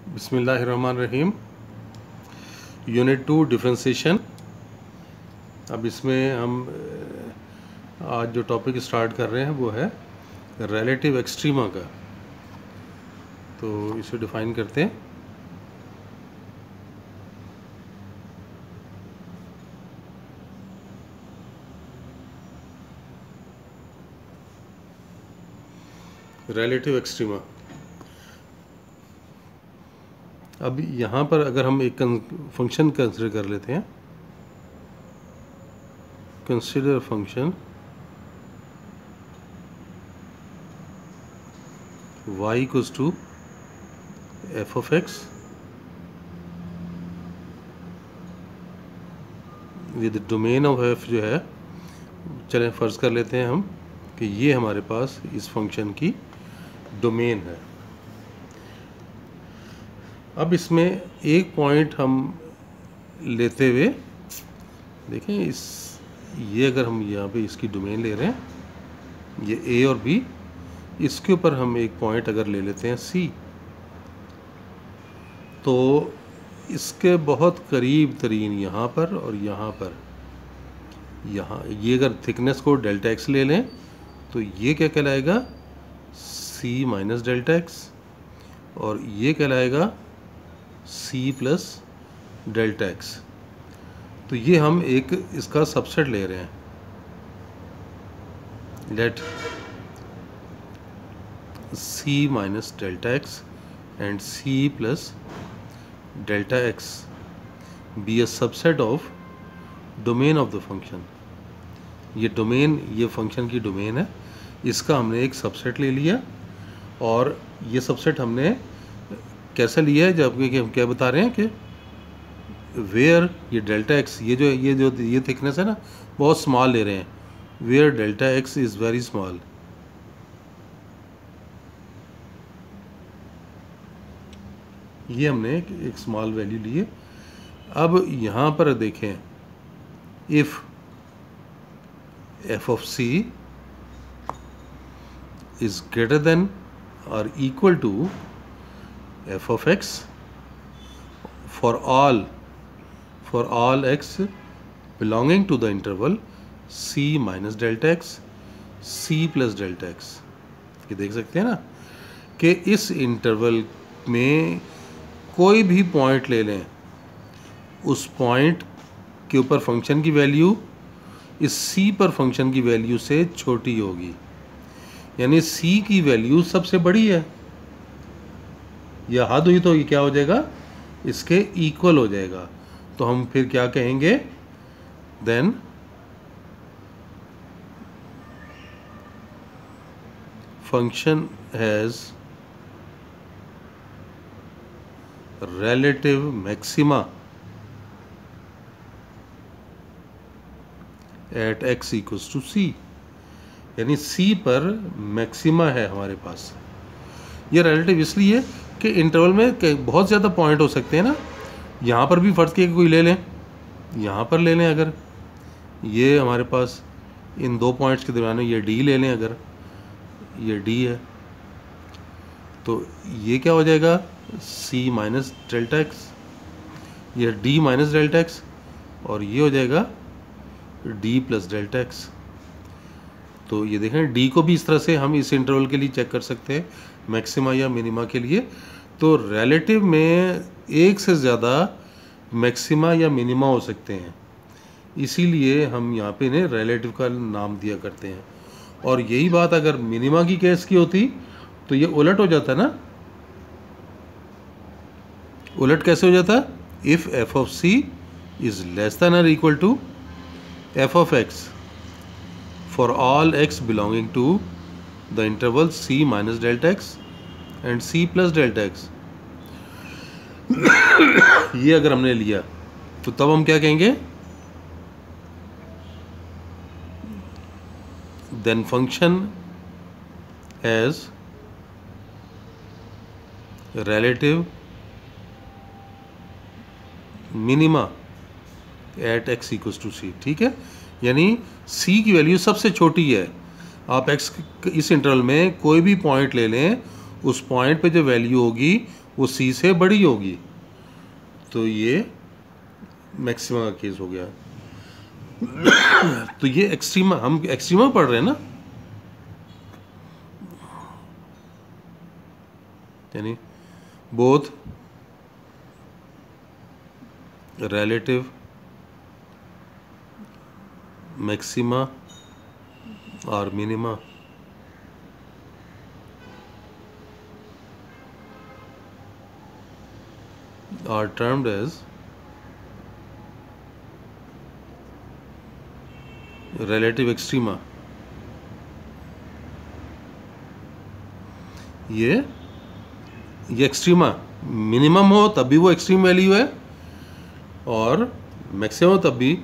बिस्मिल्लाहिर्रहमानिर्रहीम। Unit 2 differentiation. अब इसमें हम आज जो टॉपिक स्टार्ट कर रहे हैं वो है रिलेटिव एक्सट्रीमा का। तो इसे डिफ़ाइन करते हैं। Relative extrema. अब यहाँ पर अगर हम एक फंक्शन कंसिडर कर लेते हैं, consider function y equals to f of x with domain of f जो है, चलें फ़र्ज़ कर लेते हैं हम कि ये हमारे पास इस फंक्शन की डोमेन है। अब इसमें एक पॉइंट हम लेते हुए देखें, ये अगर हम यहाँ पे इसकी डोमेन ले रहे हैं, ये ए और बी, इसके ऊपर हम एक पॉइंट अगर ले लेते हैं सी, तो इसके बहुत करीब तरीन यहाँ पर और यहाँ पर, यहाँ ये अगर थिकनेस को डेल्टा एक्स ले लें तो ये क्या कहलाएगा, सी माइनस डेल्टा एक्स, और ये कहलाएगा सी प्लस डेल्टा एक्स। तो ये हम एक इसका सबसेट ले रहे हैं। Let c minus delta x and c plus delta x be a subset of domain of the function. ये डोमेन, ये फंक्शन की डोमेन है, इसका हमने एक सबसेट ले लिया। और ये सबसेट हमने कैसे लिया है, जबकि हम क्या बता रहे हैं कि वेयर ये डेल्टा एक्स, ये थिकनेस है ना, बहुत स्मॉल ले रहे हैं, where delta x is very small. ये हमने एक स्मॉल वैल्यू ली है। अब यहाँ पर देखें, if f of c is greater than और equal to f of x for all x belonging to the interval c minus delta x c plus delta x। ये देख सकते हैं ना कि इस इंटरवल में कोई भी पॉइंट ले लें, उस पॉइंट के ऊपर फंक्शन की वैल्यू इस c पर फंक्शन की वैल्यू से छोटी होगी, यानी c की वैल्यू सबसे बड़ी है। यह हद हुई तो ये क्या हो जाएगा, इसके इक्वल हो जाएगा। तो हम फिर क्या कहेंगे, then function has relative maxima at x equals to c, यानी सी पर मैक्सिमा है हमारे पास। ये रिलेटिव इसलिए कि इंटरवल में बहुत ज़्यादा पॉइंट हो सकते हैं ना। यहाँ पर भी फ़र्ज़ किया कि कोई ले लें, यहाँ पर ले लें, अगर ये हमारे पास इन दो पॉइंट्स के दरमियान ये डी ले लें, अगर ये डी है तो ये क्या हो जाएगा, सी माइनस डेल्टा एक्स, ये डी माइनस डेल्टा एक्स, और ये हो जाएगा डी प्लस डेल्टा एक्स। तो ये देखें, डी को भी इस तरह से हम इस इंटरवल के लिए चेक कर सकते हैं, मैक्सिमा या मिनिमा के लिए। तो रिलेटिव में एक से ज़्यादा मैक्सिमा या मिनिमा हो सकते हैं, इसीलिए हम यहाँ पे इन्हें रिलेटिव का नाम दिया करते हैं। और यही बात अगर मिनिमा की केस की होती तो ये उलट हो जाता ना। उलट कैसे हो जाता, if f of c is less than और equal to f of x for all x belonging to the interval c minus delta x and c plus delta x। ये अगर हमने लिया तो तब हम क्या कहेंगे, then function has relative minima at x equals to c। ठीक है, यानी c की वैल्यू सबसे छोटी है। आप x इस इंटरवल में कोई भी पॉइंट ले लें, उस पॉइंट पे जो वैल्यू होगी वो सी से बड़ी होगी, तो ये मैक्सिमा का केस हो गया। तो ये एक्सट्रीमा, हम एक्सट्रीमा पढ़ रहे हैं ना, यानी both relative maxima or minima are termed as relative extrema। ये एक्सट्रीमा, मिनिमम हो तब भी वो एक्सट्रीम वैल्यू है और मैक्सिमम तब भी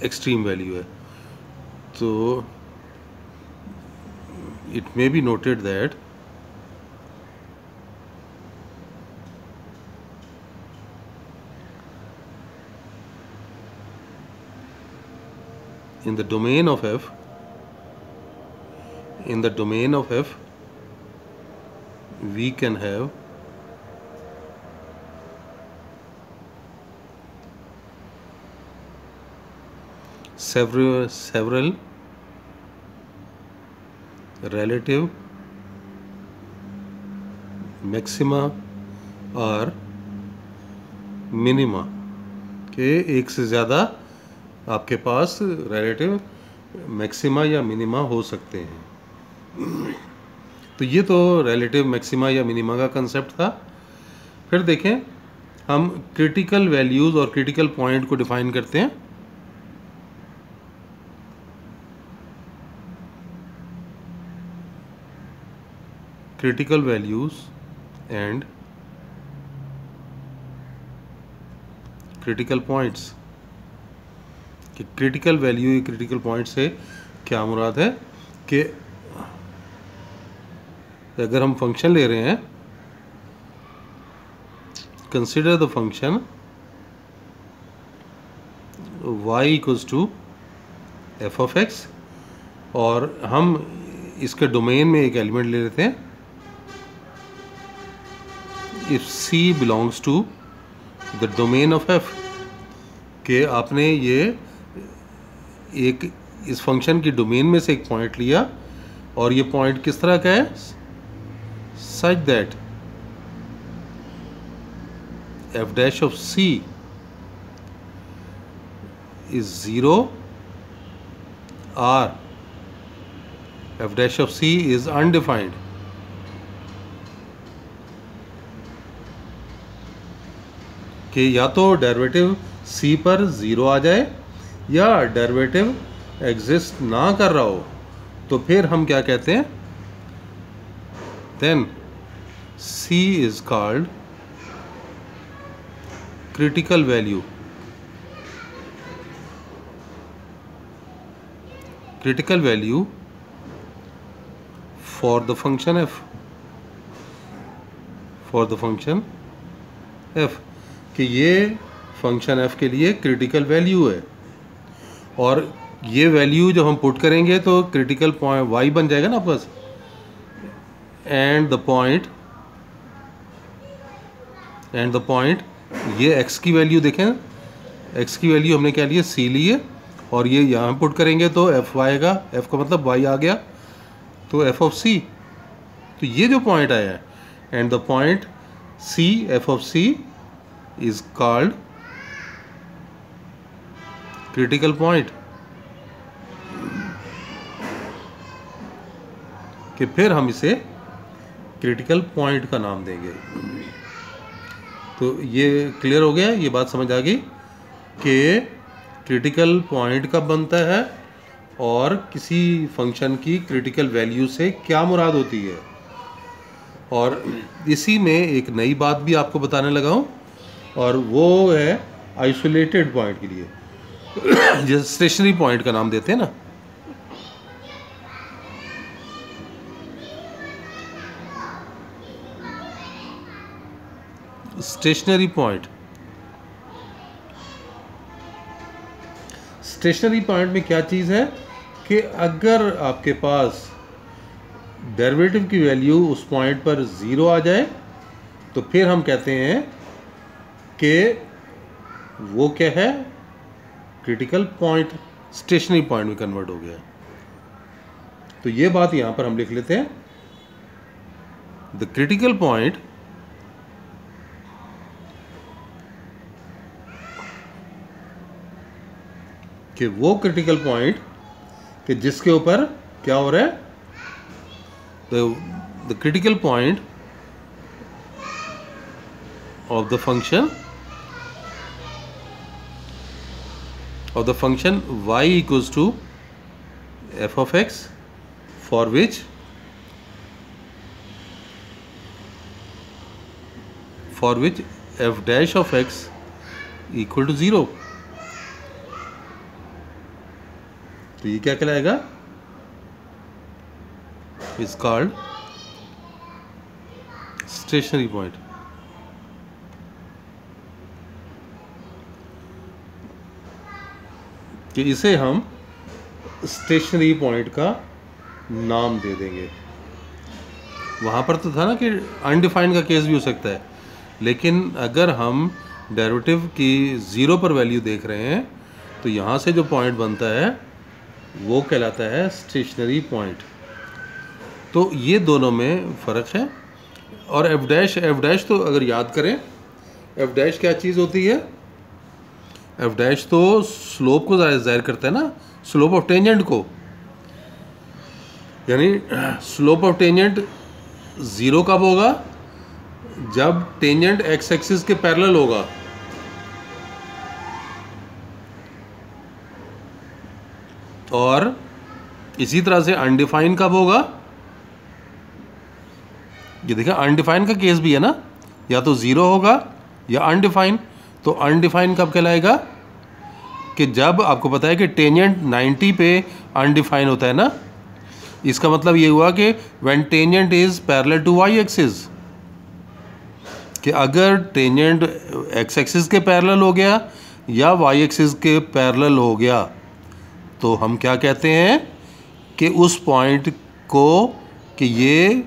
एक्सट्रीम वैल्यू है। तो it may be noted that in the domain of f, we can have several relative maxima और मिनिमा के एक से ज़्यादा आपके पास रिलेटिव मैक्सिमा या मिनिमा हो सकते हैं। तो ये तो रिलेटिव मैक्सिमा या मिनिमा का कंसेप्ट था। फिर देखें हम क्रिटिकल वैल्यूज़ और क्रिटिकल पॉइंट को डिफाइन करते हैं। Critical values and critical points. कि क्रिटिकल वैल्यू या क्रिटिकल पॉइंट से क्या मुराद है कि अगर हम फंक्शन ले रहे हैं, consider the function y equals to f of x, और हम इसके डोमेन में एक एलिमेंट ले लेते हैं, if c belongs to the domain of f, कि आपने ये एक इस फंक्शन की डोमेन में से एक पॉइंट लिया और ये पॉइंट किस तरह का है, such that f dash of c is 0 or f dash of c is undefined. कि या तो डेरिवेटिव c पर 0 आ जाए या डेरिवेटिव एग्जिस्ट ना कर रहा हो, तो फिर हम क्या कहते हैं, then c is called critical value. Critical value for the function f, for the function f, कि ये फंक्शन f के लिए क्रिटिकल वैल्यू है, और ये वैल्यू जब हम पुट करेंगे तो क्रिटिकल पॉइंट y बन जाएगा ना आपके पास, एंड द पॉइंट ये x की वैल्यू देखें, x की वैल्यू हमने क्या लिए, c लिए, और ये यहाँ पुट करेंगे तो f आएगा, f का मतलब y आ गया, तो f ऑफ c। तो ये जो पॉइंट आया है, and the point c f of c is called critical point. कि फिर हम इसे क्रिटिकल पॉइंट का नाम देंगे। तो ये क्लियर हो गया, ये बात समझ आ गई कि क्रिटिकल पॉइंट कब बनता है और किसी फंक्शन की क्रिटिकल वैल्यू से क्या मुराद होती है। और इसी में एक नई बात भी आपको बताने लगा हूँ, और वो है आइसोलेटेड पॉइंट के लिए, जैसे स्टेशनरी पॉइंट का नाम देते हैं ना। स्टेशनरी पॉइंट, स्टेशनरी पॉइंट में क्या चीज़ है कि अगर आपके पास डेरिवेटिव की वैल्यू उस पॉइंट पर 0 आ जाए तो फिर हम कहते हैं कि वो क्या है, क्रिटिकल पॉइंट, स्टेशनरी पॉइंट में कन्वर्ट हो गया। तो ये बात यहां पर हम लिख लेते हैं, द क्रिटिकल पॉइंट कि वो क्रिटिकल पॉइंट कि जिसके ऊपर क्या हो रहा है, the critical point of the function y equals to f of x for which f dash of x equal to 0। तो ये क्या कहलाएगा, इज कॉल्ड स्टेशनरी पॉइंट। कि इसे हम स्टेशनरी पॉइंट का नाम दे देंगे। वहाँ पर तो था ना कि अनडिफाइंड का केस भी हो सकता है, लेकिन अगर हम डेरिवेटिव की 0 पर वैल्यू देख रहे हैं तो यहाँ से जो पॉइंट बनता है वो कहलाता है स्टेशनरी पॉइंट। तो ये दोनों में फ़र्क है। और एफ डैश तो अगर याद करें, एफ डैश क्या चीज़ होती है, एफ डैश तो स्लोप को ज़ाहिर करता है ना, स्लोप ऑफ टेंजेंट को। यानी स्लोप ऑफ टेंजेंट 0 कब होगा, जब टेंजेंट एक्स एक्सिस के पैरेलल होगा। और इसी तरह से अनडिफाइन कब होगा, ये देखिए अनडिफाइन का केस भी है ना, या तो 0 होगा या अनडिफाइन। तो अनडिफाइन कब कहलाएगा, कि जब आपको पता है कि टेंजेंट 90 पे अनडिफाइन होता है ना। इसका मतलब ये हुआ कि when tangent is parallel to y axis, कि अगर टेंजेंट एक्स एक्सिस के पैरेलल हो गया या वाई एक्सिस के पैरेलल हो गया तो हम क्या कहते हैं कि उस पॉइंट को कि ये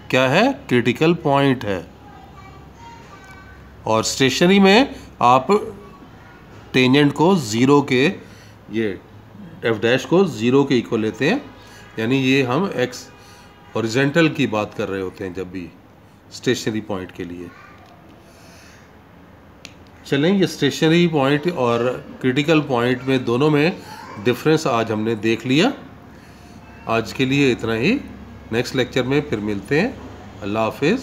क्या है, क्रिटिकल पॉइंट है। और स्टेशनरी में आप टेंजेंट को 0 के, ये एफ डैश को 0 के इक्वल लेते हैं। यानी ये हम एक्स हॉरिजॉन्टल की बात कर रहे होते हैं जब भी स्टेशनरी पॉइंट के लिए। चलें, ये स्टेशनरी पॉइंट और क्रिटिकल पॉइंट में दोनों में डिफरेंस आज हमने देख लिया। आज के लिए इतना ही, नेक्स्ट लेक्चर में फिर मिलते हैं। अल्लाह हाफिज़।